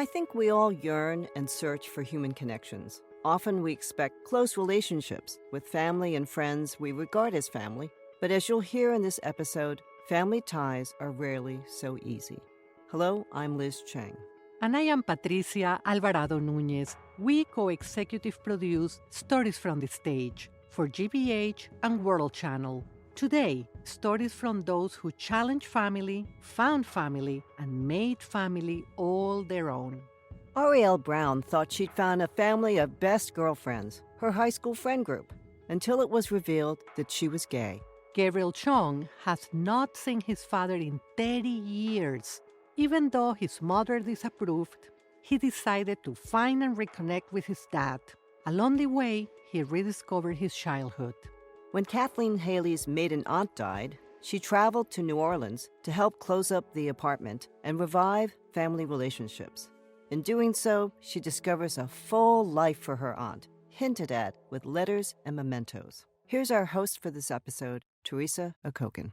I think we all yearn and search for human connections. Often we expect close relationships with family and friends we regard as family, but as you'll hear in this episode, family ties are rarely so easy. Hello, I'm Liz Cheng. And I am Patricia Alvarado Núñez. We co-executive produce Stories from the Stage for GBH and World Channel. Today, stories from those who challenged family, found family, and made family all their own. Arielle Brown thought she'd found a family of best girlfriends, her high school friend group, until it was revealed that she was gay. Gabriel Chong has not seen his father in 30 years. Even though his mother disapproved, he decided to find and reconnect with his dad. Along the way, he rediscovered his childhood. When Kathleen Haley's maiden aunt died, she traveled to New Orleans to help close up the apartment and revive family relationships. In doing so, she discovers a full life for her aunt, hinted at with letters and mementos. Here's our host for this episode, Teresa Okokin.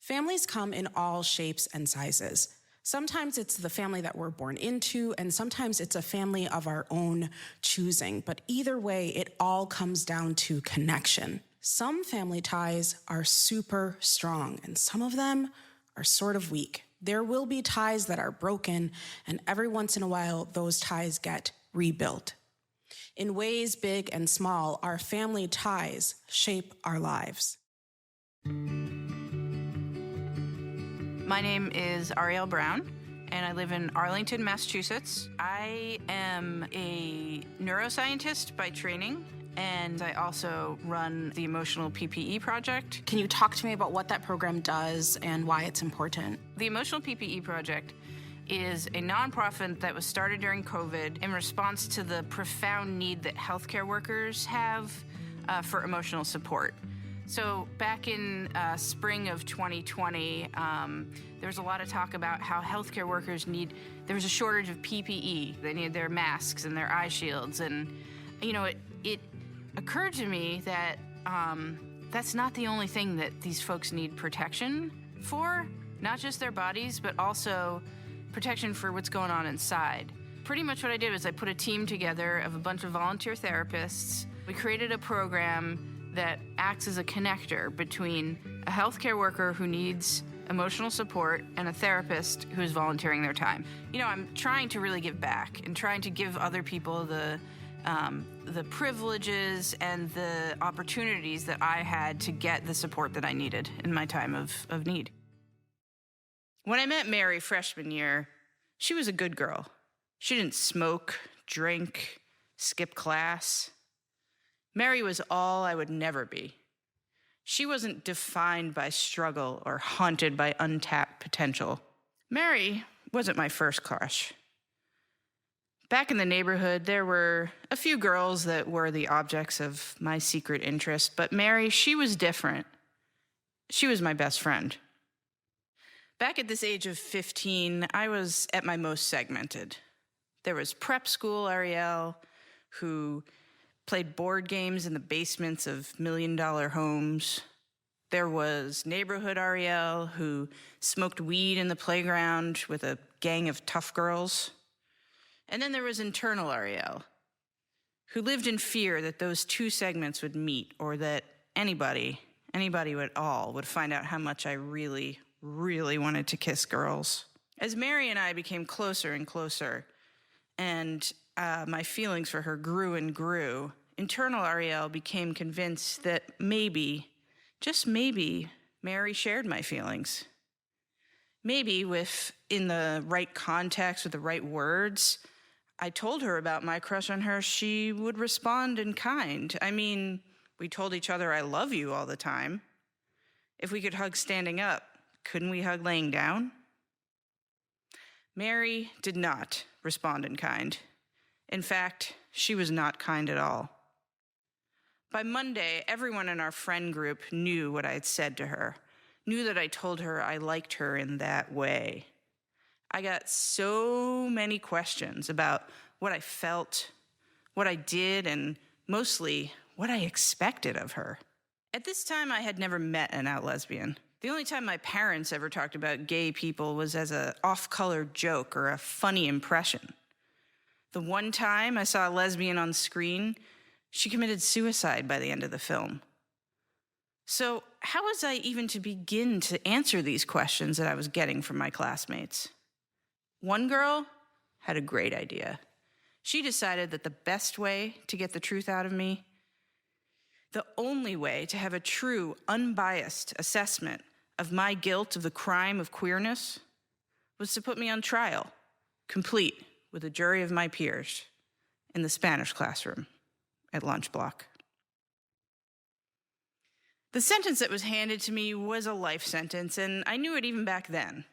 Families come in all shapes and sizes. Sometimes it's the family that we're born into, and sometimes it's a family of our own choosing. But either way, it all comes down to connection. Some family ties are super strong, and some of them are sort of weak. There will be ties that are broken, and every once in a while, those ties get rebuilt. In ways big and small, our family ties shape our lives. My name is Arielle Brown, and I live in Arlington, Massachusetts. I am a neuroscientist by training, and I also run the Emotional PPE Project. Can you talk to me about what that program does and why it's important? The Emotional PPE Project is a nonprofit that was started during COVID in response to the profound need that healthcare workers have for emotional support. So back in spring of 2020, there was a lot of talk about how healthcare workers there was a shortage of PPE. They needed their masks and their eye shields. And, it occurred to me that that's not the only thing that these folks need protection for, not just their bodies, but also protection for what's going on inside. Pretty much what I did was I put a team together of a bunch of volunteer therapists. We created a program that acts as a connector between a healthcare worker who needs emotional support and a therapist who is volunteering their time. I'm trying to really give back and trying to give other people the privileges and the opportunities that I had to get the support that I needed in my time of need. When I met Mary freshman year, she was a good girl. She didn't smoke, drink, skip class. Mary was all I would never be. She wasn't defined by struggle or haunted by untapped potential. Mary wasn't my first crush. Back in the neighborhood, there were a few girls that were the objects of my secret interest, but Mary, she was different. She was my best friend. Back at this age of 15, I was at my most segmented. There was prep school Arielle, who played board games in the basements of million-dollar homes. There was neighborhood Arielle, who smoked weed in the playground with a gang of tough girls. And then there was internal Arielle, who lived in fear that those two segments would meet, or that anybody at all would find out how much I really, really wanted to kiss girls. As Mary and I became closer and closer, and my feelings for her grew and grew, internal Arielle became convinced that maybe, just maybe, Mary shared my feelings. Maybe in the right context, with the right words, I told her about my crush on her, she would respond in kind. I mean, we told each other I love you all the time. If we could hug standing up, couldn't we hug laying down? Mary did not respond in kind. In fact, she was not kind at all. By Monday, everyone in our friend group knew what I had said to her, knew that I told her I liked her in that way. I got so many questions about what I felt, what I did, and mostly what I expected of her. At this time, I had never met an out lesbian. The only time my parents ever talked about gay people was as an off-color joke or a funny impression. The one time I saw a lesbian on screen, she committed suicide by the end of the film. So how was I even to begin to answer these questions that I was getting from my classmates? One girl had a great idea. She decided that the best way to get the truth out of me, the only way to have a true, unbiased assessment of my guilt of the crime of queerness, was to put me on trial, complete with a jury of my peers, in the Spanish classroom at lunch block. The sentence that was handed to me was a life sentence, and I knew it even back then.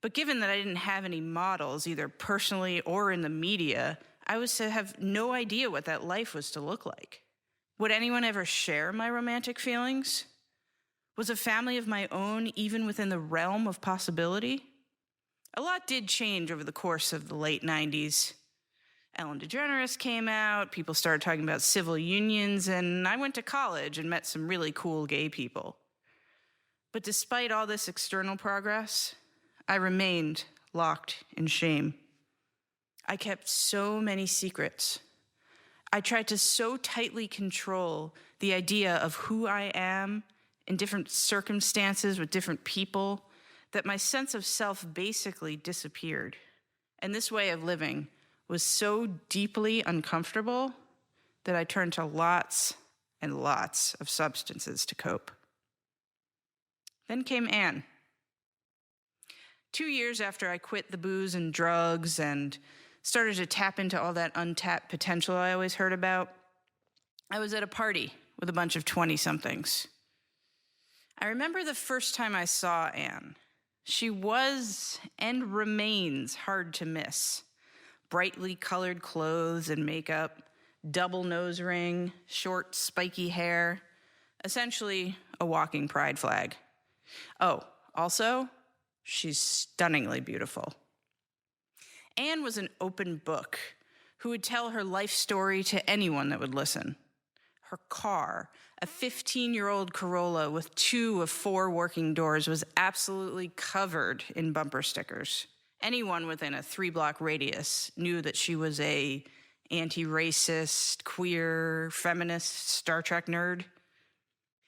But given that I didn't have any models, either personally or in the media, I was to have no idea what that life was to look like. Would anyone ever share my romantic feelings? Was a family of my own even within the realm of possibility? A lot did change over the course of the late 90s. Ellen DeGeneres came out, people started talking about civil unions, and I went to college and met some really cool gay people. But despite all this external progress, I remained locked in shame. I kept so many secrets. I tried to so tightly control the idea of who I am in different circumstances with different people that my sense of self basically disappeared. And this way of living was so deeply uncomfortable that I turned to lots and lots of substances to cope. Then came Anne. 2 years after I quit the booze and drugs and started to tap into all that untapped potential I always heard about, I was at a party with a bunch of 20-somethings. I remember the first time I saw Anne. She was and remains hard to miss. Brightly colored clothes and makeup, double nose ring, short, spiky hair, essentially a walking pride flag. Oh, also, she's stunningly beautiful. Anne was an open book who would tell her life story to anyone that would listen. Her car, a 15-year-old Corolla with 2 of 4 working doors, was absolutely covered in bumper stickers. Anyone within a 3-block radius knew that she was a anti-racist, queer, feminist Star Trek nerd.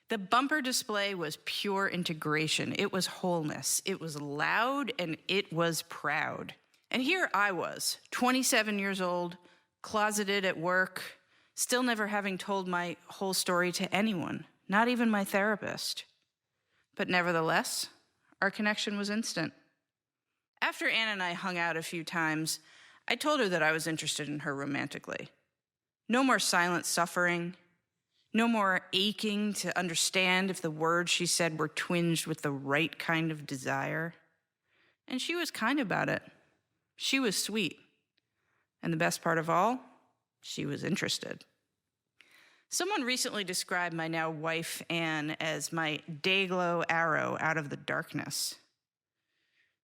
The bumper display was pure integration. It was wholeness. It was loud and it was proud. And here I was, 27 years old, closeted at work, still never having told my whole story to anyone, not even my therapist. But nevertheless, our connection was instant. After Anne and I hung out a few times, I told her that I was interested in her romantically. No more silent suffering, no more aching to understand if the words she said were twinged with the right kind of desire. And she was kind about it. She was sweet. And the best part of all, she was interested. Someone recently described my now wife, Anne, as my day-glow arrow out of the darkness.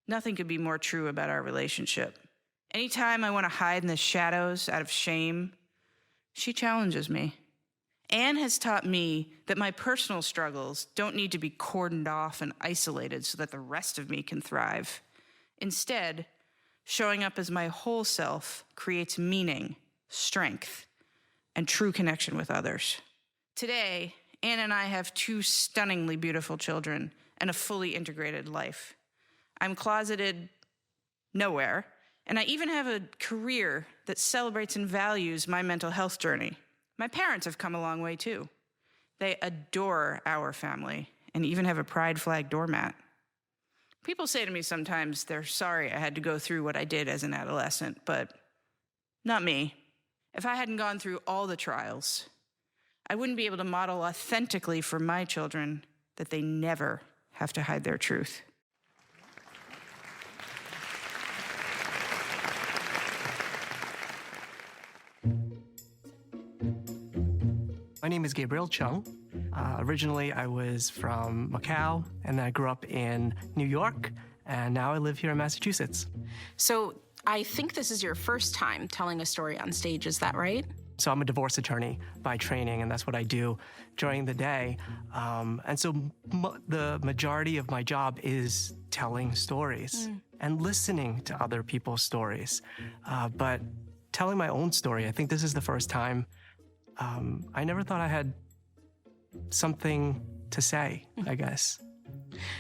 Nothing could be more true about our relationship. Anytime I want to hide in the shadows out of shame, she challenges me. Anne has taught me that my personal struggles don't need to be cordoned off and isolated so that the rest of me can thrive. Instead, showing up as my whole self creates meaning, strength, and true connection with others. Today, Anne and I have 2 stunningly beautiful children and a fully integrated life. I'm closeted nowhere, and I even have a career that celebrates and values my mental health journey. My parents have come a long way too. They adore our family and even have a pride flag doormat. People say to me sometimes they're sorry I had to go through what I did as an adolescent, but not me. If I hadn't gone through all the trials, I wouldn't be able to model authentically for my children that they never have to hide their truth. My name is Gabriel Chung. Originally, I was from Macau, and I grew up in New York, and now I live here in Massachusetts. So I think this is your first time telling a story on stage, is that right? So I'm a divorce attorney by training, and that's what I do during the day. And so the majority of my job is telling stories and listening to other people's stories. But telling my own story. I think this is the first time I never thought I had something to say, I guess.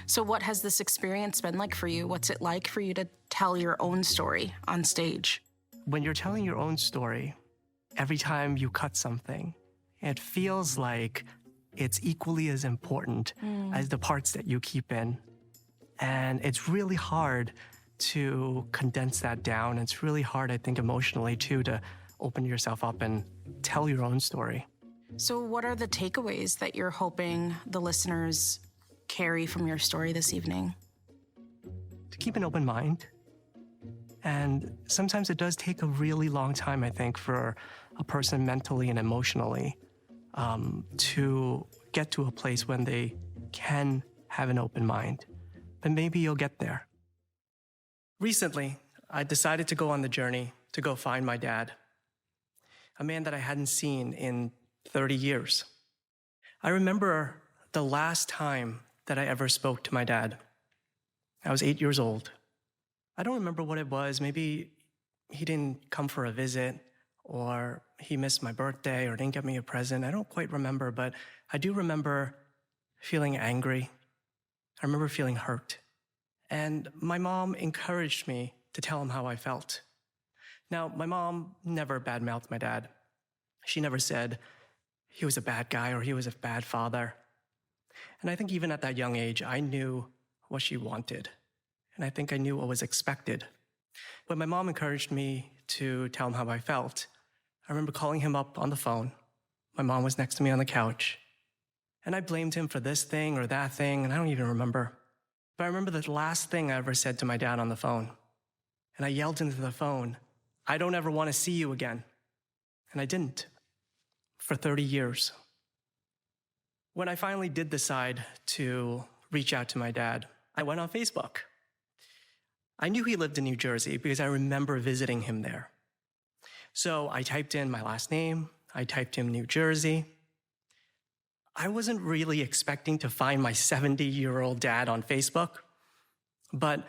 So what has this experience been like for you? What's it like for you to tell your own story on stage? When you're telling your own story, every time you cut something, it feels like it's equally as important as the parts that you keep in. And it's really hard to condense that down. It's really hard, I think, emotionally, too, to open yourself up and tell your own story. So what are the takeaways that you're hoping the listeners carry from your story this evening? To keep an open mind. And sometimes it does take a really long time, I think, for a person mentally and emotionally to get to a place when they can have an open mind. But maybe you'll get there. Recently, I decided to go on the journey to go find my dad, a man that I hadn't seen in 30 years. I remember the last time that I ever spoke to my dad. I was 8 years old. I don't remember what it was. Maybe he didn't come for a visit, or he missed my birthday, or didn't get me a present. I don't quite remember, but I do remember feeling angry. I remember feeling hurt. And my mom encouraged me to tell him how I felt. Now, my mom never badmouthed my dad. She never said he was a bad guy or he was a bad father. And I think even at that young age, I knew what she wanted. And I think I knew what was expected. But my mom encouraged me to tell him how I felt. I remember calling him up on the phone. My mom was next to me on the couch. And I blamed him for this thing or that thing, and I don't even remember. But I remember the last thing I ever said to my dad on the phone. And I yelled into the phone, "I don't ever want to see you again." And I didn't. For 30 years. When I finally did decide to reach out to my dad, I went on Facebook. I knew he lived in New Jersey because I remember visiting him there. So I typed in my last name, I typed in New Jersey. I wasn't really expecting to find my 70-year-old dad on Facebook, but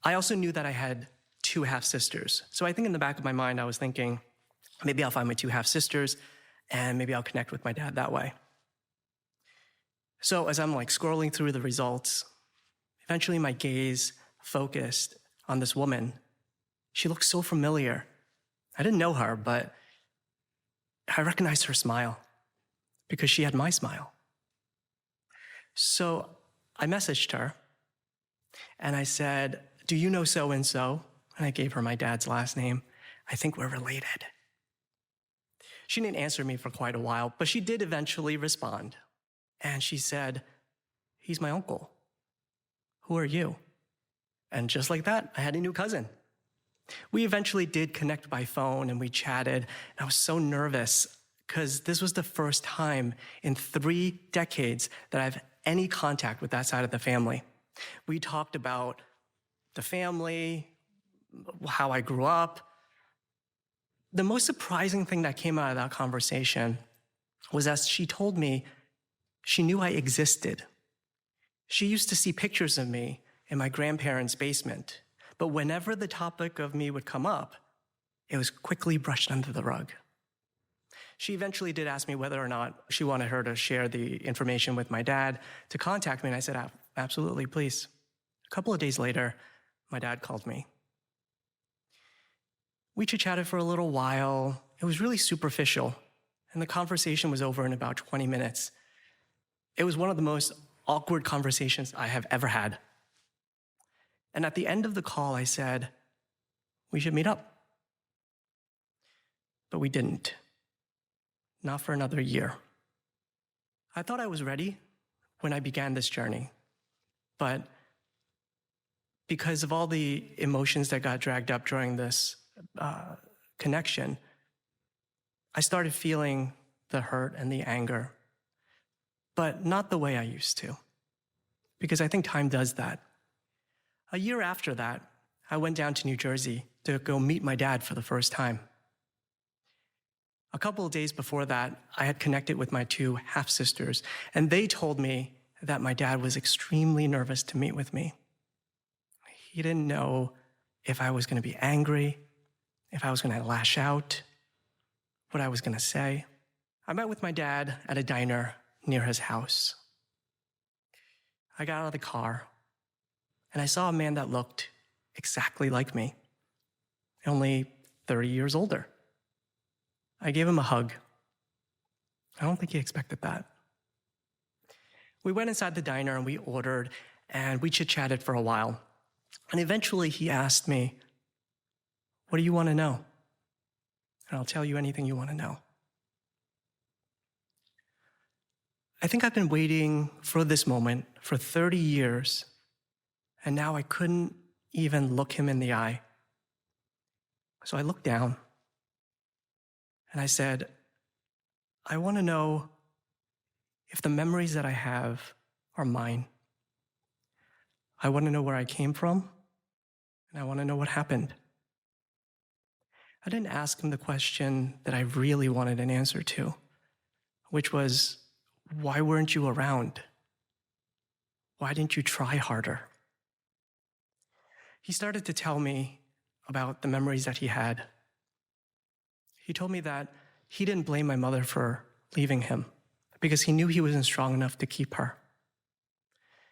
I also knew that I had 2 half-sisters. So I think in the back of my mind, I was thinking, maybe I'll find my 2 half-sisters, and maybe I'll connect with my dad that way. So as I'm scrolling through the results, eventually my gaze focused on this woman. She looked so familiar. I didn't know her, but I recognized her smile because she had my smile. So I messaged her and I said, "Do you know so-and-so?" And I gave her my dad's last name. "I think we're related." She didn't answer me for quite a while, but she did eventually respond. And she said, "He's my uncle. Who are you?" And just like that, I had a new cousin. We eventually did connect by phone and we chatted. And I was so nervous because this was the first time in 3 decades that I've any contact with that side of the family. We talked about the family, how I grew up. The most surprising thing that came out of that conversation was that she told me she knew I existed. She used to see pictures of me in my grandparents' basement, but whenever the topic of me would come up, it was quickly brushed under the rug. She eventually did ask me whether or not she wanted her to share the information with my dad to contact me, and I said, "Absolutely, please." A couple of days later, my dad called me. We chit-chatted for a little while. It was really superficial, and the conversation was over in about 20 minutes. It was one of the most awkward conversations I have ever had. And at the end of the call, I said, "We should meet up." But we didn't. Not for another year. I thought I was ready when I began this journey, but because of all the emotions that got dragged up during this connection, I started feeling the hurt and the anger, but not the way I used to, because I think time does that. A year after that, I went down to New Jersey to go meet my dad for the first time. A couple of days before that, I had connected with my 2 half-sisters, and they told me that my dad was extremely nervous to meet with me. He didn't know if I was going to be angry, if I was going to lash out, what I was going to say. I met with my dad at a diner near his house. I got out of the car, and I saw a man that looked exactly like me, only 30 years older. I gave him a hug. I don't think he expected that. We went inside the diner and we ordered, and we chit-chatted for a while. And eventually he asked me, "What do you want to know?" And I'll tell you anything you want to know. I think I've been waiting for this moment for 30 years, and now I couldn't even look him in the eye. So I looked down and I said, "I want to know if the memories that I have are mine. I want to know where I came from, and I want to know what happened." I didn't ask him the question that I really wanted an answer to, which was, why weren't you around? Why didn't you try harder? He started to tell me about the memories that he had. He told me that he didn't blame my mother for leaving him because he knew he wasn't strong enough to keep her.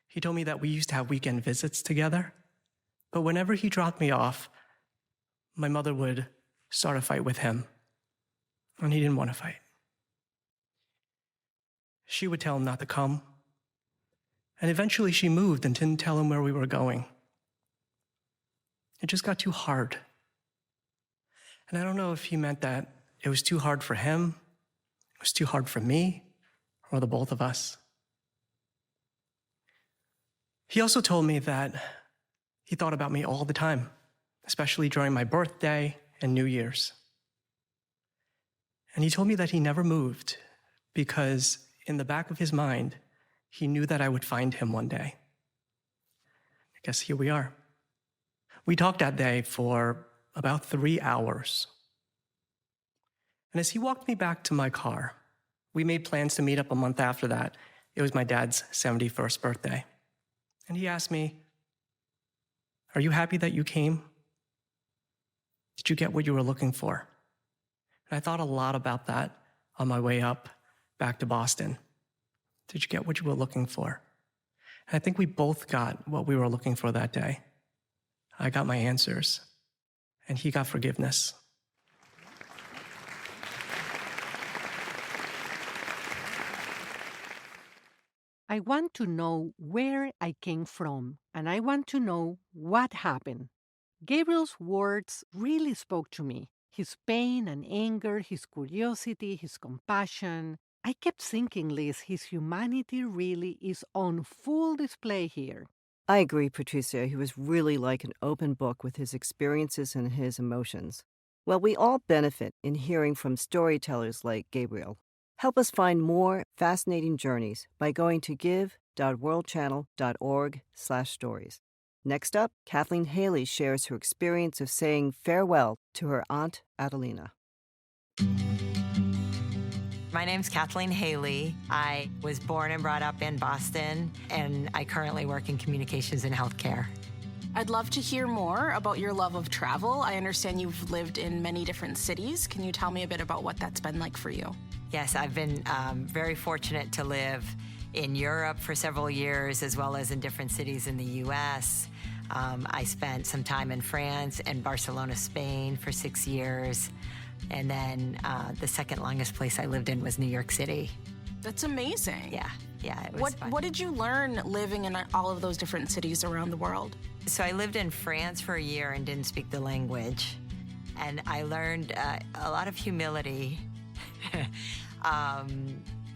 He told me that we used to have weekend visits together, but whenever he dropped me off, my mother would start a fight with him, and he didn't want to fight. She would tell him not to come, and eventually she moved and didn't tell him where we were going. It just got too hard. And I don't know if he meant that it was too hard for him, it was too hard for me, or the both of us. He also told me that he thought about me all the time, especially during my birthday and New Year's. And he told me that he never moved because in the back of his mind, he knew that I would find him one day. I guess here we are. We talked that day for about 3 hours. And as he walked me back to my car, we made plans to meet up a month after that. It was my dad's 71st birthday. And he asked me, "Are you happy that you came? Did you get what you were looking for?" And I thought a lot about that on my way up back to Boston. Did you get what you were looking for? And I think we both got what we were looking for that day. I got my answers, and he got forgiveness. I want to know where I came from, and I want to know what happened. Gabriel's words really spoke to me. His pain and anger, his curiosity, his compassion. I kept thinking, Liz, his humanity really is on full display here. I agree, Patricia. He was really like an open book with his experiences and his emotions. Well, we all benefit in hearing from storytellers like Gabriel. Help us find more fascinating journeys by going to give.worldchannel.org/stories. Next up, Kathleen Haley shares her experience of saying farewell to her aunt Adelina. My name's Kathleen Haley. I was born and brought up in Boston, and I currently work in communications and healthcare. I'd love to hear more about your love of travel. I understand you've lived in many different cities. Can you tell me a bit about what that's been like for you? Yes, I've been very fortunate to live in Europe for several years, as well as in different cities in the U.S. I spent some time in France and Barcelona, Spain for 6 years. And then the second longest place I lived in was New York City. That's amazing. Yeah, it was fun. What did you learn living in all of those different cities around the world? So I lived in France for a year and didn't speak the language. And I learned a lot of humility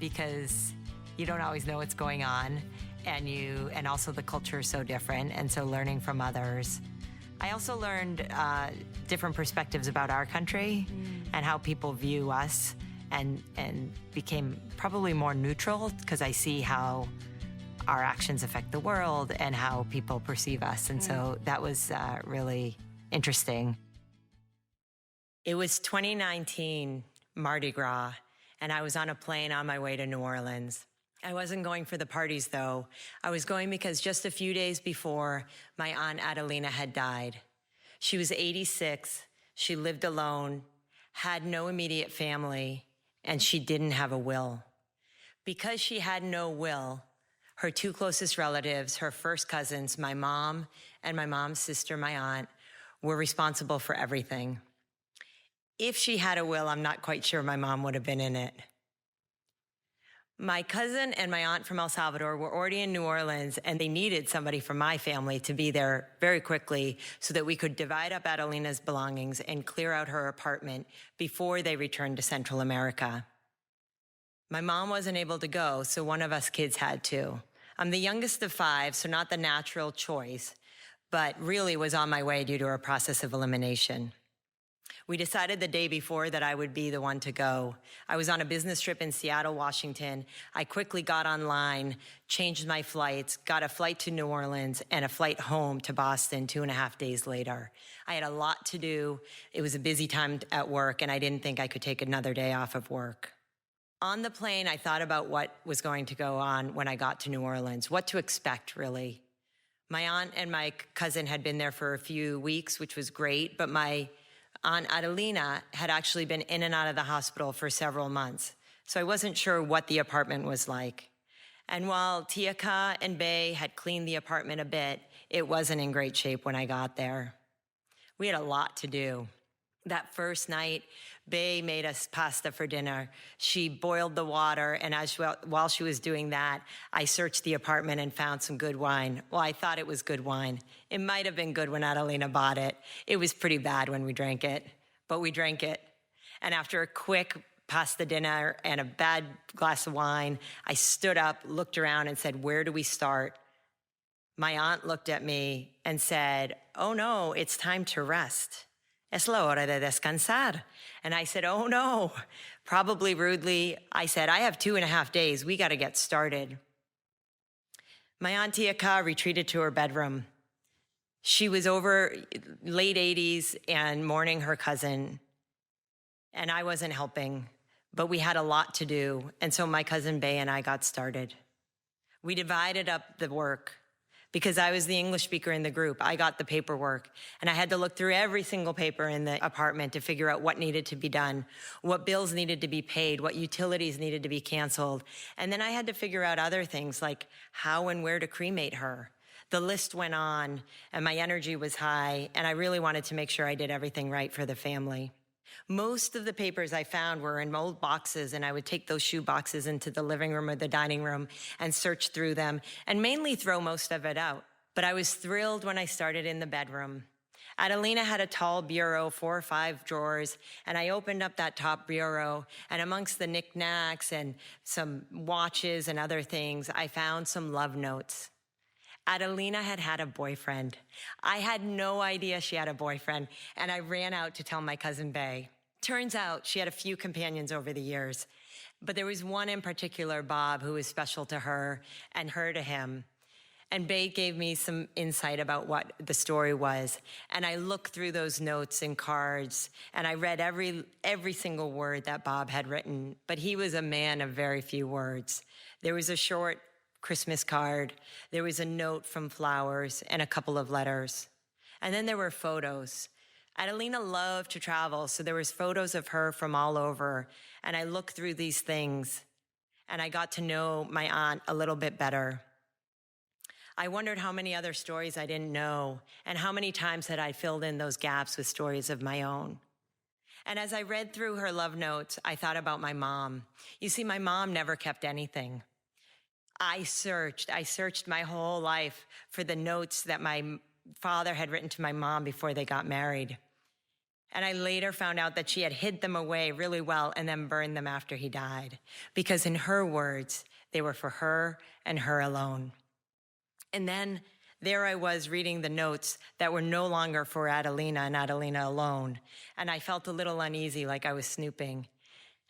because you don't always know what's going on, and also the culture is so different, and so learning from others. I also learned different perspectives about our country and how people view us, and became probably more neutral because I see how our actions affect the world and how people perceive us. And so that was really interesting. It was 2019, Mardi Gras, and I was on a plane on my way to New Orleans. I wasn't going for the parties, though. I was going because just a few days before, my Aunt Adelina had died. She was 86, She lived alone, had no immediate family, and she didn't have a will. Because she had no will, her two closest relatives, her first cousins, my mom and my mom's sister, my aunt, were responsible for everything. If she had a will, I'm not quite sure my mom would have been in it. My cousin and my aunt from El Salvador were already in New Orleans, and they needed somebody from my family to be there very quickly so that we could divide up Adelina's belongings and clear out her apartment before they returned to Central America. My mom wasn't able to go, so one of us kids had to. I'm the youngest of 5, so not the natural choice, but really was on my way due to a process of elimination. We decided the day before that I would be the one to go. I was on a business trip in Seattle, Washington. I quickly got online, changed my flights, got a flight to New Orleans and a flight home to Boston 2.5 days later. I had a lot to do. It was a busy time at work, and I didn't think I could take another day off of work. On the plane, I thought about what was going to go on when I got to New Orleans, what to expect, really. My aunt and my cousin had been there for a few weeks, which was great, but my Aunt Adelina had actually been in and out of the hospital for several months, so I wasn't sure what the apartment was like. And while Tia Ka and Bay had cleaned the apartment a bit, it wasn't in great shape when I got there. We had a lot to do. That first night, Bay made us pasta for dinner. She boiled the water, and while she was doing that, I searched the apartment and found some good wine. Well, I thought it was good wine. It might have been good when Adelina bought it. It was pretty bad when we drank it, but we drank it. And after a quick pasta dinner and a bad glass of wine, I stood up, looked around, and said, "Where do we start?" My aunt looked at me and said, "Oh no, it's time to rest. Es la hora de descansar." And I said, "Oh no." Probably rudely, I said, "I have 2.5 days. We got to get started." My Aunt Tia Ka retreated to her bedroom. She was over late 80s and mourning her cousin. And I wasn't helping, but we had a lot to do. And so my cousin Bay and I got started. We divided up the work. Because I was the English speaker in the group, I got the paperwork, and I had to look through every single paper in the apartment to figure out what needed to be done, what bills needed to be paid, what utilities needed to be canceled. And then I had to figure out other things like how and where to cremate her. The list went on, and my energy was high, and I really wanted to make sure I did everything right for the family. Most of the papers I found were in old boxes, and I would take those shoe boxes into the living room or the dining room and search through them, and mainly throw most of it out. But I was thrilled when I started in the bedroom. Adelina had a tall bureau, 4 or 5 drawers, and I opened up that top bureau, and amongst the knickknacks and some watches and other things, I found some love notes. Adelina had had a boyfriend. I had no idea she had a boyfriend, and I ran out to tell my cousin Bay. Turns out she had a few companions over the years, but there was one in particular, Bob, who was special to her and her to him. And Bay gave me some insight about what the story was. And I looked through those notes and cards, and I read every single word that Bob had written, but he was a man of very few words. There was a short Christmas card, there was a note from flowers, and a couple of letters. And then there were photos. Adelina loved to travel, so there was photos of her from all over, and I looked through these things, and I got to know my aunt a little bit better. I wondered how many other stories I didn't know, and how many times had I filled in those gaps with stories of my own. And as I read through her love notes, I thought about my mom. You see, my mom never kept anything. I searched my whole life for the notes that my father had written to my mom before they got married. And I later found out that she had hid them away really well and then burned them after he died. Because in her words, they were for her and her alone. And then there I was reading the notes that were no longer for Adelina and Adelina alone. And I felt a little uneasy, like I was snooping.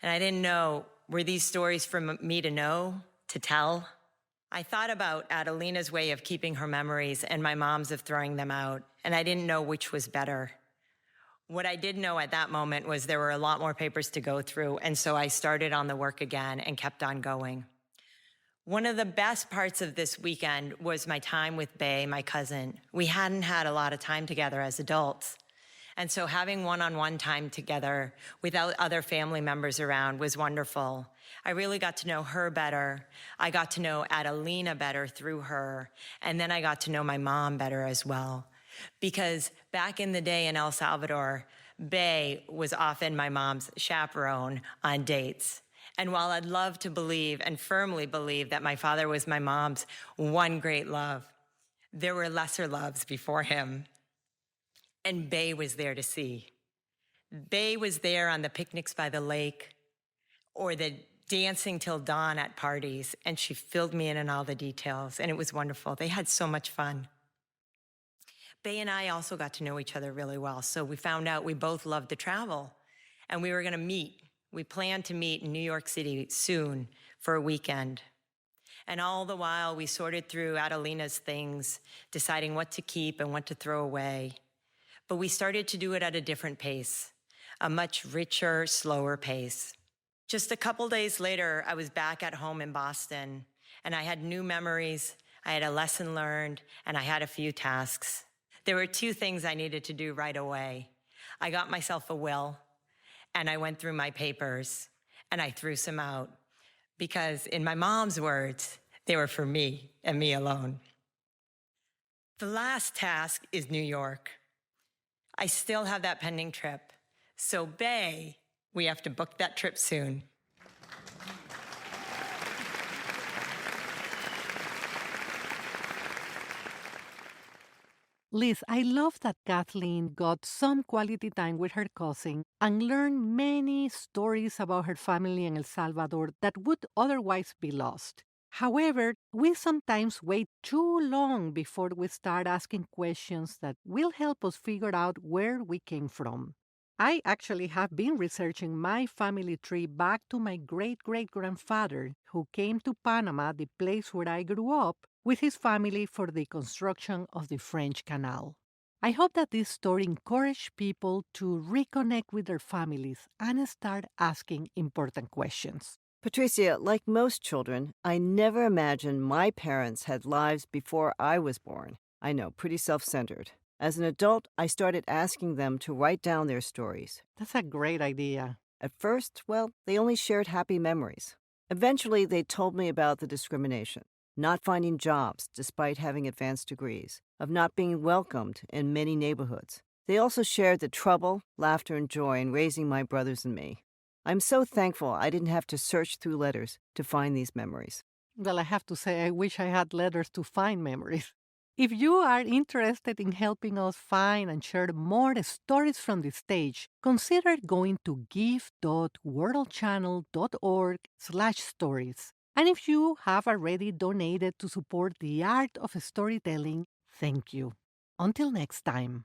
And I didn't know, were these stories for me to know, to tell? I thought about Adelina's way of keeping her memories and my mom's of throwing them out, and I didn't know which was better. What I did know at that moment was there were a lot more papers to go through, and so I started on the work again and kept on going. One of the best parts of this weekend was my time with Bay, my cousin. We hadn't had a lot of time together as adults. And so having one-on-one time together without other family members around was wonderful. I really got to know her better. I got to know Adelina better through her. And then I got to know my mom better as well. Because back in the day in El Salvador, Bay was often my mom's chaperone on dates. And while I'd love to believe and firmly believe that my father was my mom's one great love, there were lesser loves before him. And Bay was there to see. Bay was there on the picnics by the lake or the dancing till dawn at parties, and she filled me in on all the details, and it was wonderful. They had so much fun. Bay and I also got to know each other really well, so we found out we both loved to travel, and we were going to meet. We planned to meet in New York City soon for a weekend. And all the while, we sorted through Adelina's things, deciding what to keep and what to throw away. But we started to do it at a different pace, a much richer, slower pace. Just a couple days later, I was back at home in Boston, and I had new memories, I had a lesson learned, and I had a few tasks. There were two things I needed to do right away. I got myself a will, and I went through my papers, and I threw some out, because in my mom's words, they were for me and me alone. The last task is New York. I still have that pending trip. So, Bay, we have to book that trip soon. Liz, I love that Kathleen got some quality time with her cousin and learned many stories about her family in El Salvador that would otherwise be lost. However, we sometimes wait too long before we start asking questions that will help us figure out where we came from. I actually have been researching my family tree back to my great-great-grandfather, who came to Panama, the place where I grew up, with his family for the construction of the French Canal. I hope that this story encouraged people to reconnect with their families and start asking important questions. Patricia, like most children, I never imagined my parents had lives before I was born. I know, pretty self-centered. As an adult, I started asking them to write down their stories. That's a great idea. At first, well, they only shared happy memories. Eventually, they told me about the discrimination, not finding jobs despite having advanced degrees, of not being welcomed in many neighborhoods. They also shared the trouble, laughter, and joy in raising my brothers and me. I'm so thankful I didn't have to search through letters to find these memories. Well, I have to say, I wish I had letters to find memories. If you are interested in helping us find and share more stories from the stage, consider going to give.worldchannel.org/stories. And if you have already donated to support the art of storytelling, thank you. Until next time.